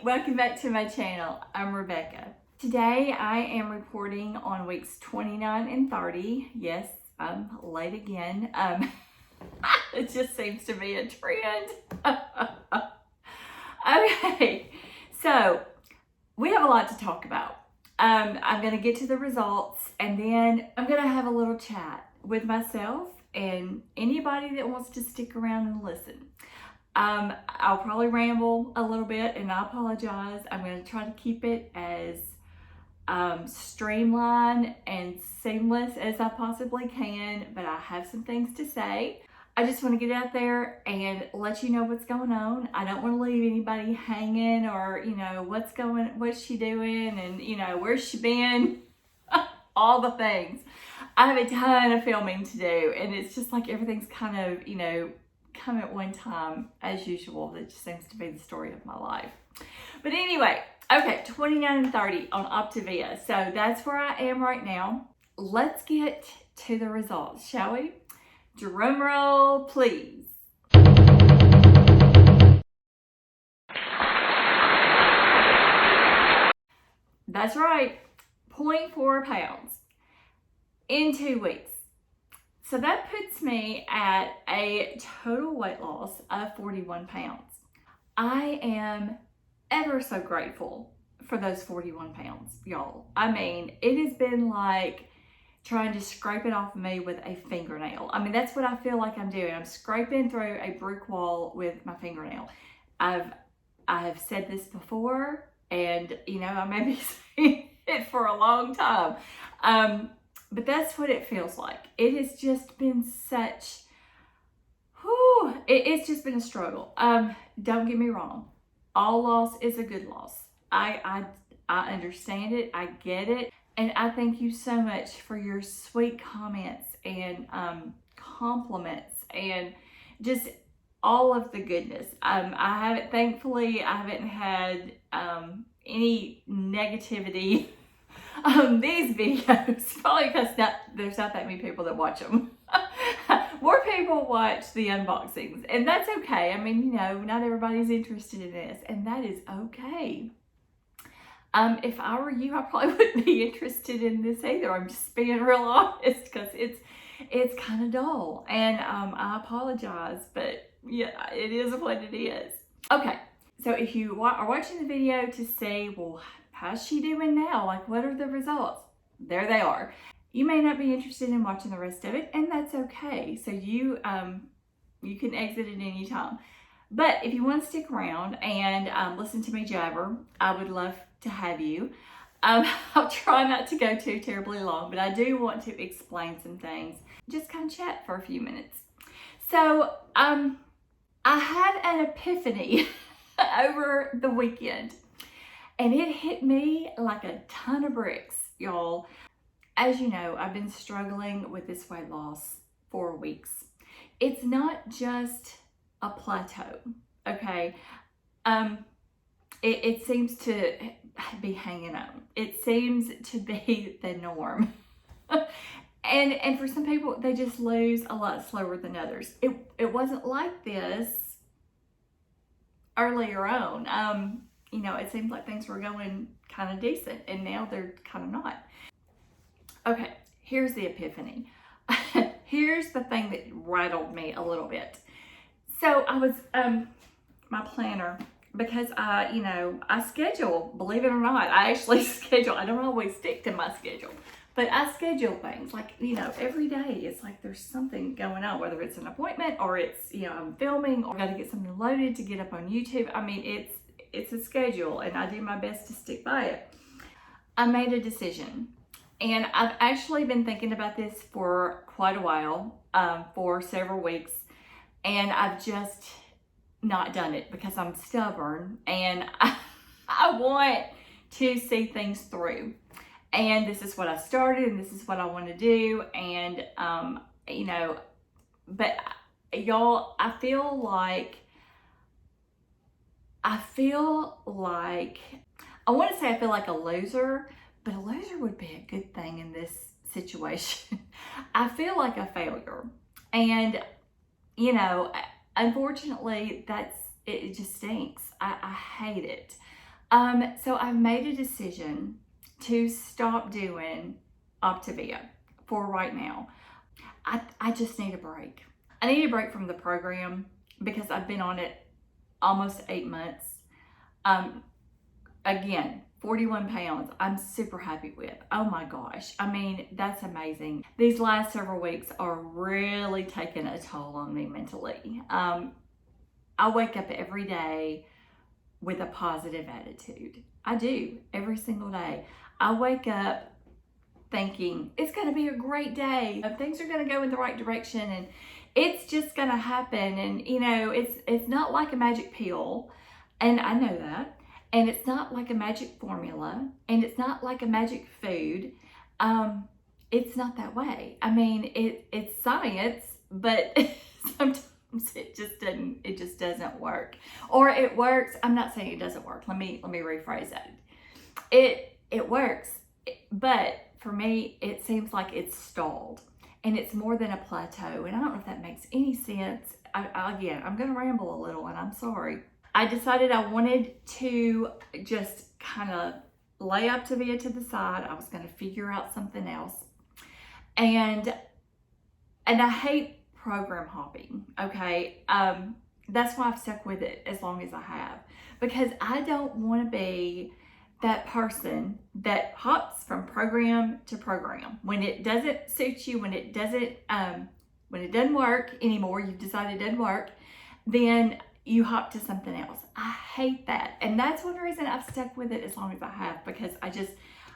welcome back to my channel. I'm Rebecca. Today I am reporting on weeks 29 and 30. Yes, I'm late again. It just seems to be a trend. Okay, so we have a lot to talk about. I'm going to get to the results and then I'm going to have a little chat with myself and anybody that wants to stick around and listen. I'll probably ramble a little bit and I apologize. I'm going to try to keep it as streamlined and seamless as I possibly can, but I have some things to say. I just want to get out there and let you know what's going on. I don't want to leave anybody hanging or, what's she doing and, where's she been? All the things. I have a ton of filming to do and it's just like everything's kind of, come at one time as usual. That just seems to be the story of my life. But anyway, okay, 29 and 30 on Optavia. So that's where I am right now. Let's get to the results, shall we? Drum roll, please. That's right, 0.4 pounds in 2 weeks. So that puts me at a total weight loss of 41 pounds. I am ever so grateful for those 41 pounds, y'all. I mean, it has been like trying to scrape it off of me with a fingernail. I mean, that's what I feel like I'm doing. I'm scraping through a brick wall with my fingernail. I have said this before, and I may be saying it for a long time. But that's what it feels like. It has just been such, it's just been a struggle. Don't get me wrong. All loss is a good loss. I understand it. I get it. And I thank you so much for your sweet comments and compliments and just all of the goodness. Thankfully, I haven't had any negativity these videos, probably because there's not that many people that watch them. More people watch the unboxings, and that's okay. I mean, not everybody's interested in this, and that is okay. If I were you, I probably wouldn't be interested in this either. I'm just being real honest because it's kind of dull, and I apologize, but yeah, it is what it is. Okay, so if you are watching the video to see, well, how's she doing now? Like, what are the results? There they are. You may not be interested in watching the rest of it, and that's okay. So you can exit at any time. But if you want to stick around and listen to me jabber, I would love to have you. I'll try not to go too terribly long, but I do want to explain some things. Just kind of chat for a few minutes. So I had an epiphany over the weekend. And it hit me like a ton of bricks, y'all. As you know, I've been struggling with this weight loss for weeks. It's not just a plateau, okay? It seems to be hanging on. It seems to be the norm. and for some people, they just lose a lot slower than others. It wasn't like this earlier on. It seemed like things were going kind of decent, and now they're kind of not. Okay, here's the epiphany. Here's the thing that rattled me a little bit. So I was, my planner, because I schedule, believe it or not, I actually schedule. I don't always stick to my schedule, but I schedule things like, every day. It's like there's something going on, whether it's an appointment or it's, I'm filming or got to get something loaded to get up on YouTube. I mean, it's a schedule and I do my best to stick by it. I made a decision and I've actually been thinking about this for quite a while, for several weeks, and I've just not done it because I'm stubborn and I want to see things through. And this is what I started and this is what I want to do. And, but y'all, I feel like, I want to say I feel like a loser, but a loser would be a good thing in this situation. I feel like a failure. And, unfortunately, it just stinks. I hate it. So I've made a decision to stop doing Optavia for right now. I just need a break. I need a break from the program because I've been on it almost 8 months. Again, 41 pounds, I'm super happy with. Oh my gosh. I mean, that's amazing. These last several weeks are really taking a toll on me mentally. I wake up every day with a positive attitude. I do, every single day. I wake up thinking it's going to be a great day. Things are going to go in the right direction and it's just going to happen. And you know, it's not like a magic pill, and I know that. And it's not like a magic formula, and it's not like a magic food. It's not that way. I mean, it's science, but sometimes it just doesn't work. Or it works. I'm not saying it doesn't work. Let me rephrase that. It works, but for me, it seems like it's stalled, and it's more than a plateau. And I don't know if that makes any sense. Again, I'm going to ramble a little, and I'm sorry. I decided I wanted to just kind of lay Optavia to the side. I was going to figure out something else. And I hate program hopping, okay? That's why I've stuck with it as long as I have. Because I don't want to be that person that hops from program to program. When it doesn't suit you, when it doesn't work anymore, you've decided it doesn't work, then you hop to something else. I hate that. And that's one reason I've stuck with it as long as I have, because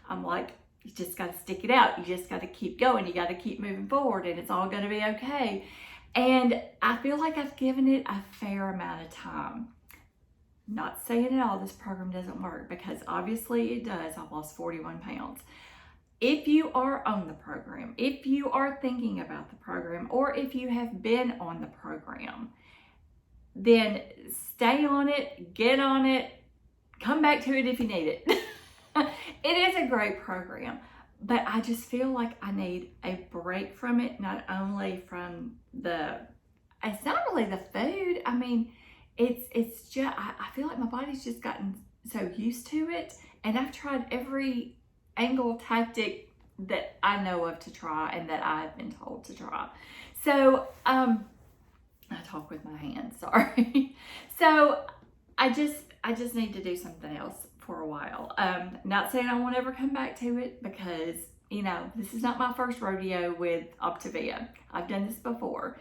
I'm like, you just got to stick it out. You just got to keep going. You got to keep moving forward, and it's all going to be okay. And I feel like I've given it a fair amount of time. Not saying at all this program doesn't work, because obviously it does. I've lost 41 pounds. If you are on the program, if you are thinking about the program, or if you have been on the program, then stay on it, get on it, come back to it if you need it. It is a great program, but I just feel like I need a break from it, not only from it's not really the food. I mean, it's just, I feel like my body's just gotten so used to it, and I've tried every angle tactic that I know of to try and that I've been told to try. So, I talk with my hands, sorry. So I just need to do something else for a while. Not saying I won't ever come back to it, because, you know, this is not my first rodeo with Optavia. I've done this before.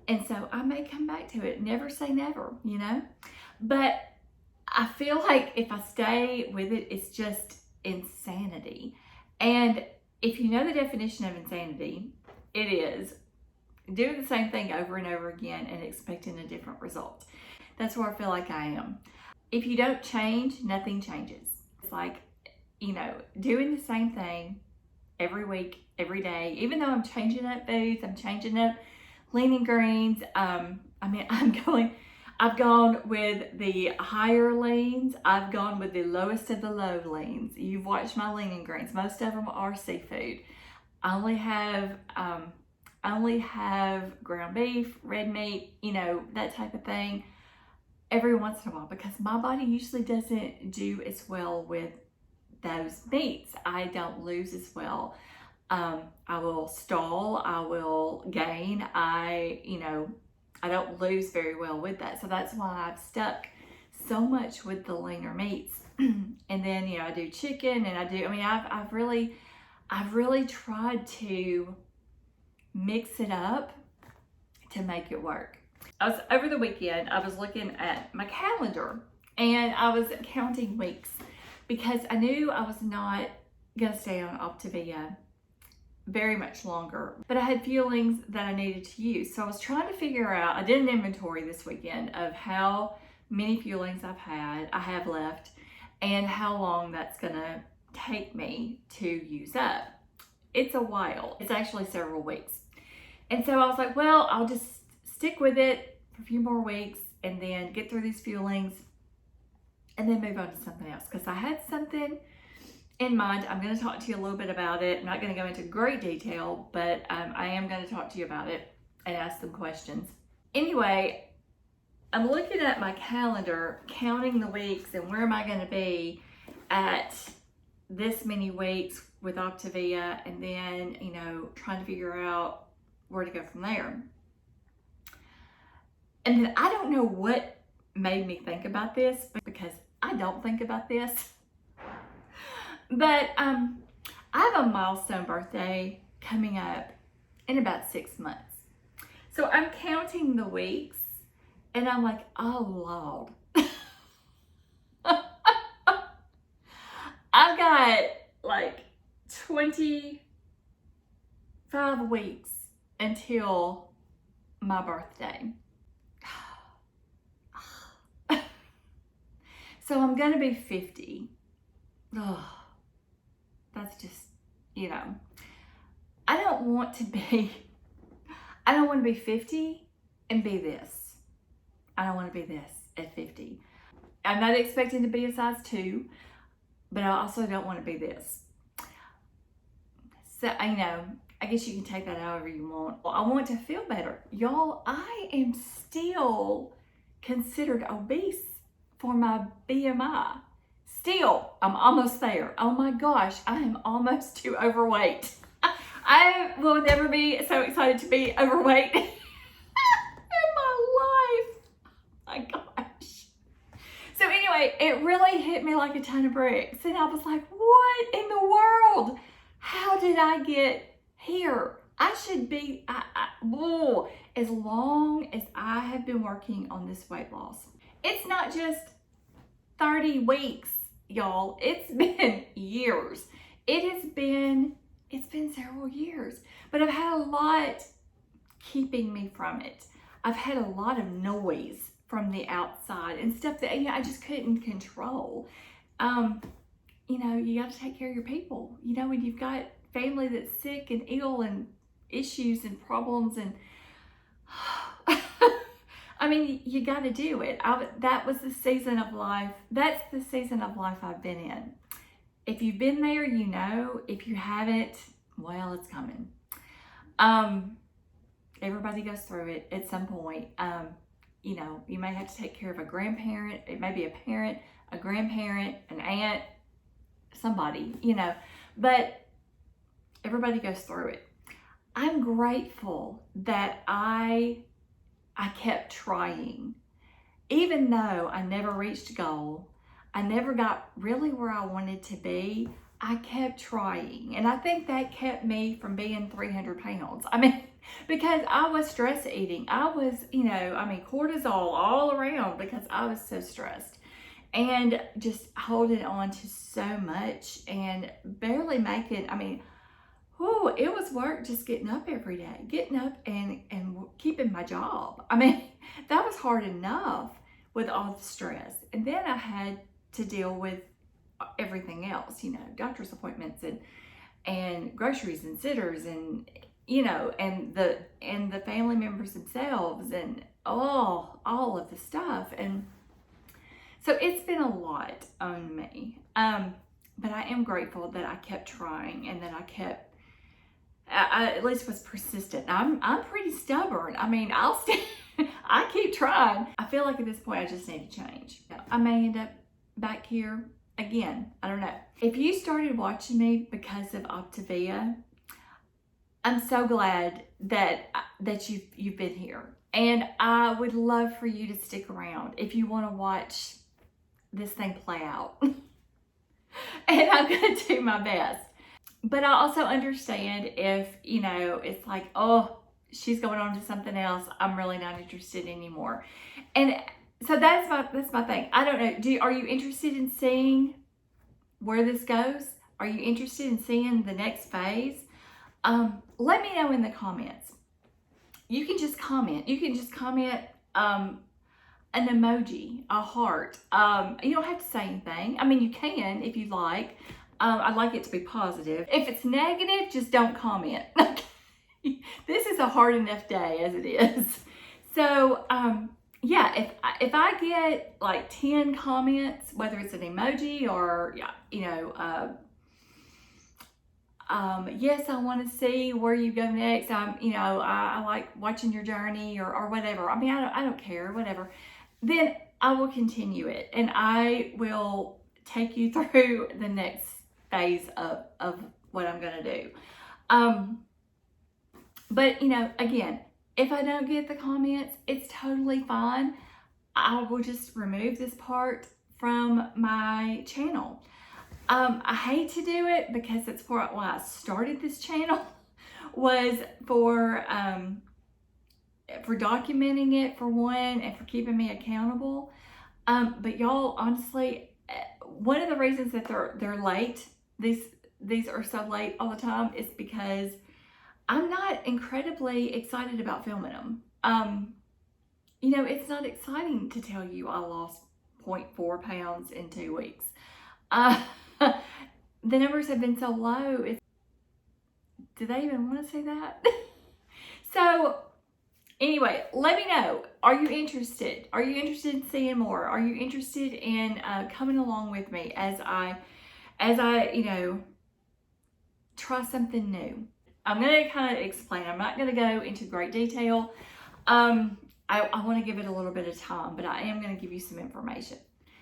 And so I may come back to it. Never say never, you know? But I feel like if I stay with it, it's just insanity. And if you know the definition of insanity, it is doing the same thing over and over again and expecting a different result. That's where I feel like I am. If you don't change, nothing changes. It's like, you know, doing the same thing every week, every day, even though I'm changing up foods, I'm changing up lean and greens. I've gone with the higher leans. I've gone with the lowest of the low leans. You've watched my lean and greens. Most of them are seafood. I only have ground beef, red meat, you know, that type of thing every once in a while, because my body usually doesn't do as well with those meats. I don't lose as well. I will stall, I will gain, I don't lose very well with that. So that's why I've stuck so much with the leaner meats. And then, you know, I do chicken, and I've really tried to mix it up to make it work. Over the weekend, I was looking at my calendar, and I was counting weeks, because I knew I was not going to stay on Optavia very much longer, but I had feelings that I needed to use. So I was trying to figure out, I did an inventory this weekend of how many feelings I have left, and how long that's going to take me to use up. It's a while. It's actually several weeks. And so I was like, well, I'll just stick with it for a few more weeks and then get through these feelings and then move on to something else. Because I had something in mind. I'm going to talk to you a little bit about it. I'm not going to go into great detail, but I am going to talk to you about it and ask some questions. Anyway, I'm looking at my calendar, counting the weeks and where am I going to be at this many weeks with Optavia, and then, you know, trying to figure out where to go from there. And then I don't know what made me think about this, because I don't think about this. But I have a milestone birthday coming up in about 6 months. So I'm counting the weeks and I'm like, oh Lord. I've got like 25 weeks until my birthday. So I'm gonna be 50. Oh, that's just, you know, I don't want to be 50 and be this. I don't want to be this at 50. I'm not expecting to be a size 2, but I also don't want to be this. So, you know, I guess you can take that however you want. I want to feel better. Y'all, I am still considered obese for my BMI. Still, I'm almost there. Oh my gosh, I am almost too overweight. I will never be so excited to be overweight in my life. My gosh. So anyway, it really hit me like a ton of bricks. And I was like, what in the world? How did I get here? I should be, as long as I have been working on this weight loss. It's not just 30 weeks, y'all. It's been years. It's been several years, but I've had a lot keeping me from it. I've had a lot of noise from the outside and stuff that, you know, I just couldn't control. You know, you got to take care of your people. You know, when you've got family that's sick and ill and issues and problems, and I mean, you got to do it. That was the season of life. That's the season of life I've been in. If you've been there, you know. If you haven't, well, it's coming. Everybody goes through it at some point. You know, you may have to take care of a grandparent. It may be a parent, a grandparent, an aunt, somebody, you know, but everybody goes through it. I'm grateful that I kept trying. Even though I never reached a goal, I never got really where I wanted to be, I kept trying. And I think that kept me from being 300 pounds. I mean, because I was stress eating. I was, you know, I mean, cortisol all around because I was so stressed. And just holding on to so much and barely making, I mean, it was work just getting up every day, getting up and keeping my job. I mean, that was hard enough with all the stress. And then I had to deal with everything else, you know, doctor's appointments and groceries and sitters and, you know, and the family members themselves and all of the stuff. And so it's been a lot on me. But I am grateful that I kept trying and that I at least was persistent. I'm pretty stubborn. I mean, I keep trying. I feel like at this point I just need to change. I may end up back here again. I don't know. If you started watching me because of Optavia, I'm so glad that you've been here. And I would love for you to stick around if you want to watch this thing play out. And I'm going to do my best. But I also understand if, you know, it's like, oh, she's going on to something else. I'm really not interested anymore. And so that's my thing. I don't know. Are you interested in seeing where this goes? Are you interested in seeing the next phase? Let me know in the comments. You can just comment. You can just comment an emoji, a heart. You don't have to say anything. I mean, you can if you like. I'd like it to be positive. If it's negative, just don't comment. This is a hard enough day as it is. So, yeah, if I get like 10 comments, whether it's an emoji or, you know, yes, I want to see where you go next. You know, I like watching your journey or whatever. I mean, I don't care, whatever. then I will continue it and I will take you through the next phase of what I'm going to do. But again, if I don't get the comments, it's totally fine. I will just remove this part from my channel. I hate to do it because it's why I started this channel was for documenting it for one and for keeping me accountable. But y'all, honestly, one of the reasons that they're late, these are so late all the time, is because I'm not incredibly excited about filming them. It's not exciting to tell you I lost 0.4 pounds in 2 weeks. The numbers have been so low. Do they even want to say that? So anyway, let me know. Are you interested? Are you interested in seeing more? Are you interested in coming along with me as I try something new? I'm going to kind of explain. I'm not going to go into great detail. I want to give it a little bit of time, but I am going to give you some information.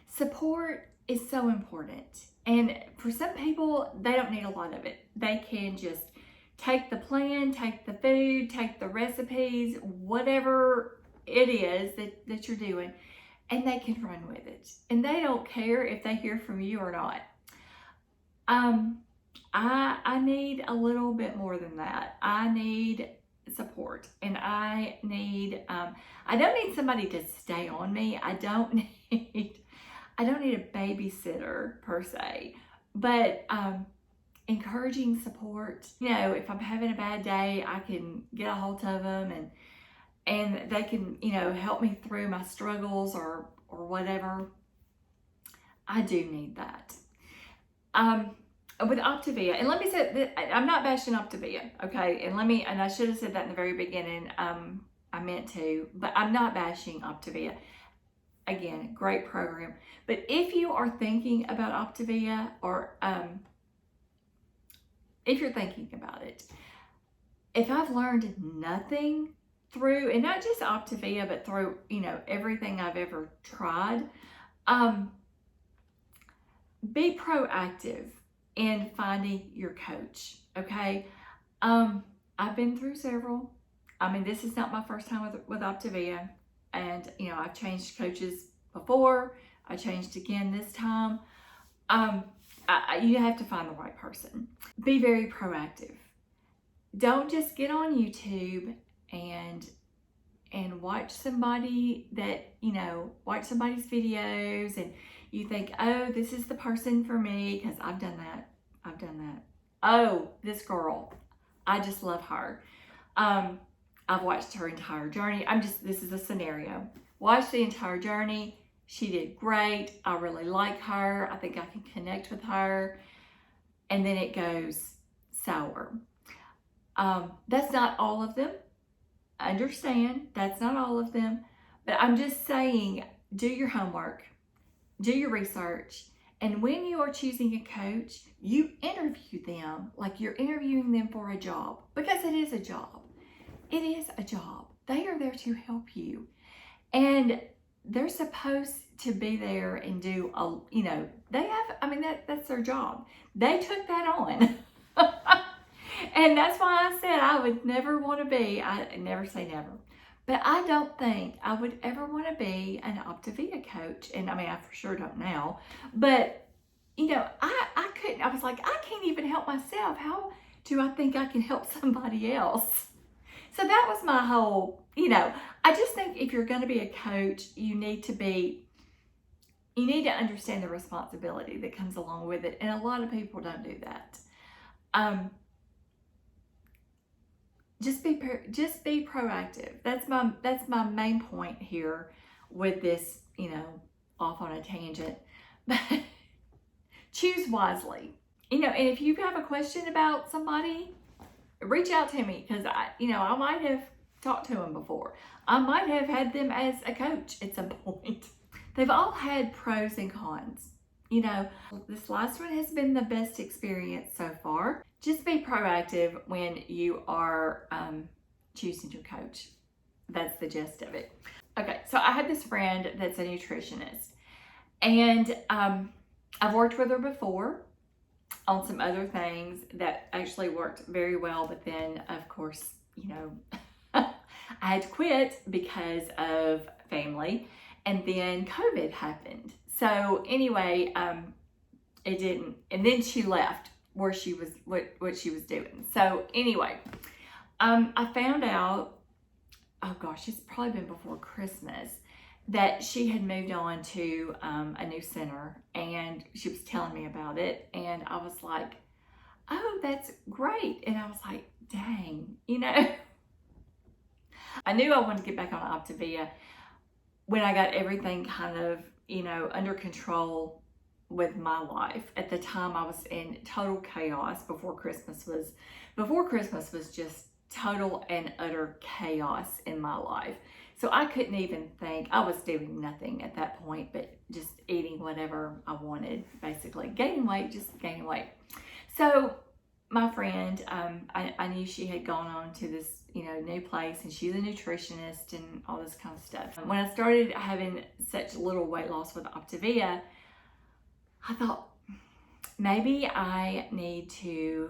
Support is so important. And for some people, they don't need a lot of it. They can just take the plan, take the food, take the recipes, whatever it is that you're doing, and they can run with it. And they don't care if they hear from you or not. I need a little bit more than that. I need support, and I don't need somebody to stay on me. I don't need a babysitter per se, but encouraging support. If I'm having a bad day, I can get a hold of them and they can, help me through my struggles or whatever. I do need that. With Optavia, and let me say that I'm not bashing Optavia, okay? And I should have said that in the very beginning. I meant to, but I'm not bashing Optavia. Again, great program. But if you are thinking about Optavia, or if you're thinking about it, if I've learned nothing through, and not just Optavia, but through, everything I've ever tried, be proactive in finding your coach, okay? I've been through several. This is not my first time with Optavia, and I've changed coaches before. I changed again this time. You have to find the right person. Be very proactive. Don't just get on YouTube and watch somebody that, watch somebody's videos and you think, oh, this is the person for me, because I've done that. Oh, this girl, I just love her. I've watched her entire journey. This is a scenario. Watched the entire journey. She did great. I really like her. I think I can connect with her. And then it goes sour. That's not all of them. I understand. That's not all of them. But I'm just saying, do your homework. Do your research. And when you are choosing a coach, you interview them like you're interviewing them for a job. Because it is a job. It is a job. They are there to help you. And they're supposed to be there and do, that's their job. They took that on. And that's why I said I would never want to be, I never say never, but I don't think I would ever want to be an Optavia coach. And I for sure don't now, but I couldn't, I was like, I can't even help myself. How do I think I can help somebody else? So that was my whole, I just think if you're going to be a coach, you need to understand the responsibility that comes along with it. And a lot of people don't do that. Just be proactive. That's my main point here with this, off on a tangent. But choose wisely. And if you have a question about somebody, reach out to me, because I might have talked to them before. I might have had them as a coach at some point. They've all had pros and cons. This last one has been the best experience so far. Just be proactive when you are choosing your coach. That's the gist of it. Okay, so I had this friend that's a nutritionist, and I've worked with her before on some other things that actually worked very well, but then, of course, you know, I had to quit because of family, and then COVID happened. So anyway, it didn't, and then she left where she was, what she was doing. So anyway, I found out, oh gosh, it's probably been before Christmas, that she had moved on to a new center, and she was telling me about it, and I was like, oh, that's great. And I was like, dang, you know, I knew I wanted to get back on Optavia when I got everything kind of, you know, under control with my life. At the time, I was in total chaos. Before Christmas was just total and utter chaos in my life. So I couldn't even think. I was doing nothing at that point but just eating whatever I wanted, basically. Gaining weight, just gaining weight. So my friend, I knew she had gone on to this, you know, new place, and she's a nutritionist and all this kind of stuff. When I started having such little weight loss with Optavia, I thought maybe I need to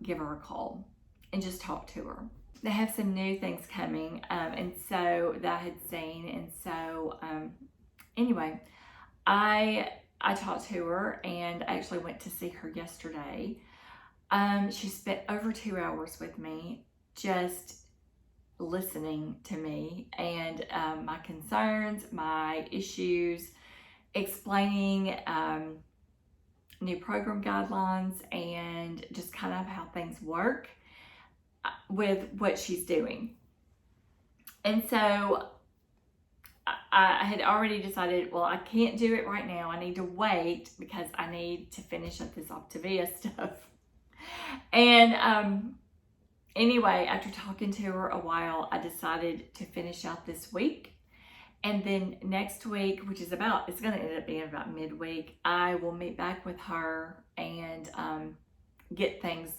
give her a call and just talk to her. They have some new things coming, and so that I had seen, and so anyway, I talked to her, and I actually went to see her yesterday. She spent over 2 hours with me, just listening to me and my concerns, my issues, explaining new program guidelines, and just kind of how things work with what she's doing. And so I had already decided, well, I can't do it right now. I need to wait because I need to finish up this Optavia stuff. And anyway, after talking to her a while, I decided to finish out this week. And then next week, which is it's going to end up being about midweek, I will meet back with her and get things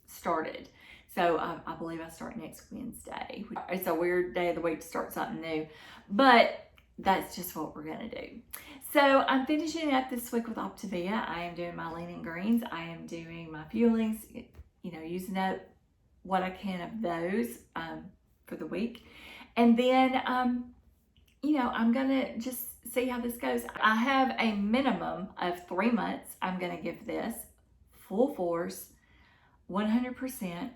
started. So I believe I start next Wednesday. It's a weird day of the week to start something new, but that's just what we're going to do. So I'm finishing up this week with Optavia. I am doing my lean and greens. I am doing my fuelings, you know, using up what I can of those for the week. And then, you know, I'm going to just see how this goes. I have a minimum of 3 months. I'm going to give this full force, 100%.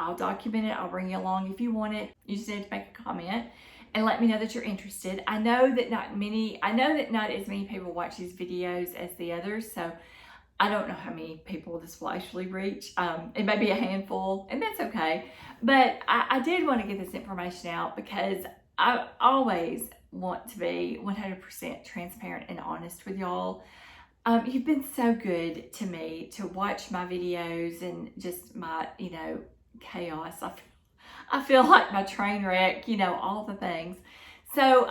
I'll document it. I'll bring you along if you want it. You just need to make a comment and let me know that you're interested. I know that not as many people watch these videos as the others, so I don't know how many people this will actually reach. It may be a handful, and that's okay. But I did want to get this information out because I always want to be 100% transparent and honest with y'all. You've been so good to me to watch my videos and just my, you know, chaos. I feel like my train wreck, you know, all the things. So,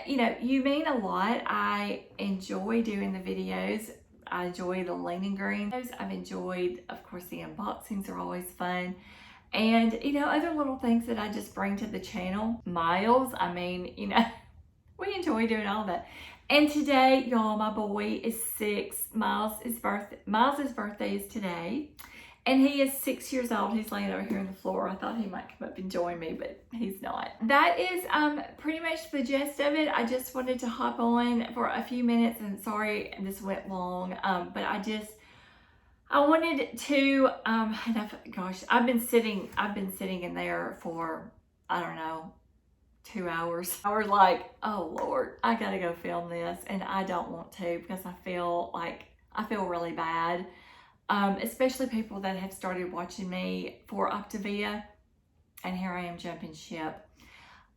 you know, you mean a lot. I enjoy doing the videos. I enjoy the lean and greens. I've enjoyed, of course, the unboxings are always fun. And, you know, other little things that I just bring to the channel. Miles, I mean, you know, we enjoy doing all that. And today, y'all, my boy is 6. Miles' birthday is today. And he is 6 years old. He's laying over here on the floor. I thought he might come up and join me, but he's not. That is pretty much the gist of it. I just wanted to hop on for a few minutes, and sorry this went long, but I wanted to, gosh, I've been sitting in there for, I don't know, 2 hours. I was like, oh Lord, I gotta go film this, and I don't want to because I feel really bad. Especially people that have started watching me for Optavia, and here I am jumping ship.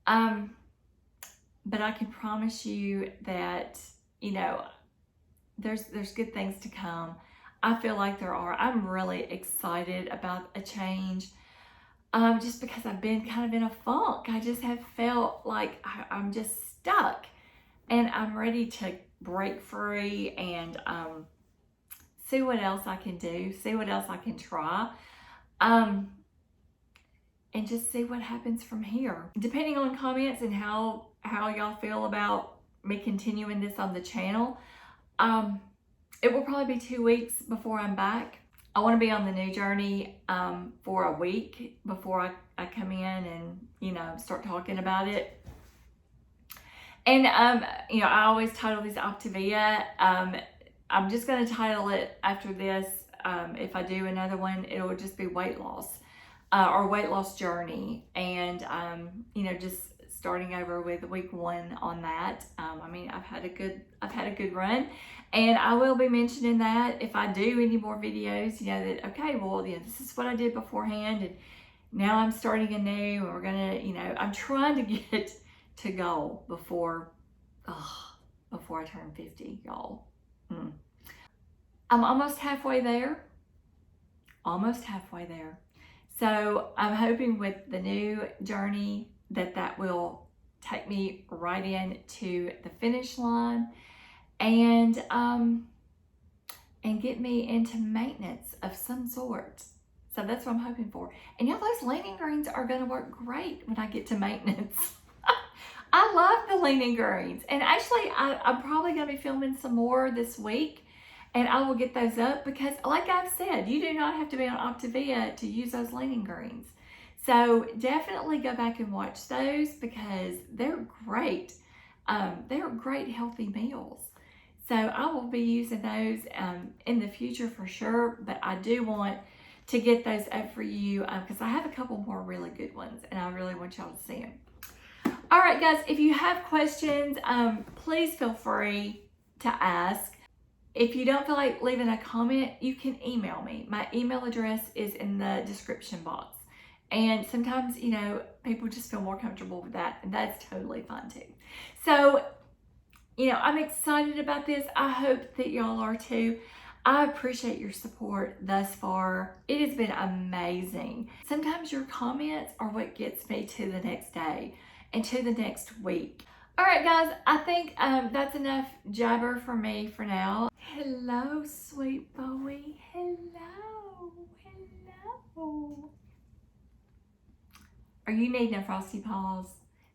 But I can promise you that, you know, there's good things to come. I feel like there are. I'm really excited about a change, just because I've been kind of in a funk. I just have felt like I'm just stuck, and I'm ready to break free and see what else I can do, see what else I can try. and just see what happens from here. Depending on comments and how y'all feel about me continuing this on the channel, it will probably be 2 weeks before I'm back. I want to be on the new journey for a week before I come in and, you know, start talking about it. And, you know, I always title these Optavia. I'm just going to title it after this. If I do another one, it will just be weight loss or weight loss journey. And, you know, just starting over with week 1 on that. I mean, I've had a good run, and I will be mentioning that if I do any more videos, you know, that, okay, well, yeah, this is what I did beforehand, and now I'm starting anew, and we're gonna, you know, I'm trying to get to goal before I turn 50, y'all. I'm almost halfway there. So I'm hoping with the new journey that will take me right in to the finish line and get me into maintenance of some sort. So that's what I'm hoping for. And y'all, those lean-in greens are gonna work great when I get to maintenance. I love the lean-in greens. And actually, I'm probably gonna be filming some more this week, and I will get those up because, like I've said, you do not have to be on Optavia to use those lean-in greens. So definitely go back and watch those because they're great. They're great healthy meals. So I will be using those in the future for sure, but I do want to get those up for you because I have a couple more really good ones and I really want y'all to see them. All right, guys, if you have questions, please feel free to ask. If you don't feel like leaving a comment, you can email me. My email address is in the description box. And sometimes, you know, people just feel more comfortable with that, and that's totally fine too. So, you know, I'm excited about this. I hope that y'all are too. I appreciate your support thus far. It has been amazing. Sometimes your comments are what gets me to the next day and to the next week. All right, guys, I think that's enough jabber for me for now. Hello, sweet Bowie. Hello. Are you needing a Frosty Paws?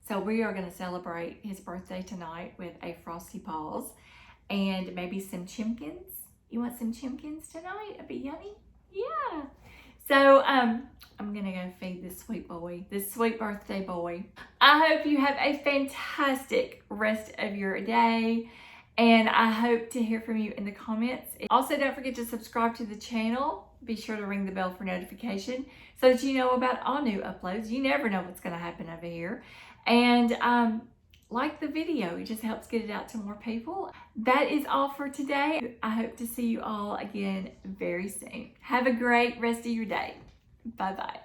So we are going to celebrate his birthday tonight with a Frosty Paws and maybe some chimkins. You want some chimkins tonight? It'd be yummy. Yeah. So I'm going to go feed this sweet boy, this sweet birthday boy. I hope you have a fantastic rest of your day, and I hope to hear from you in the comments. Also, don't forget to subscribe to the channel. Be sure to ring the bell for notification so that you know about all new uploads. You never know what's going to happen over here. And like the video, it just helps get it out to more people. That is all for today. I hope to see you all again very soon. Have a great rest of your day. Bye-bye.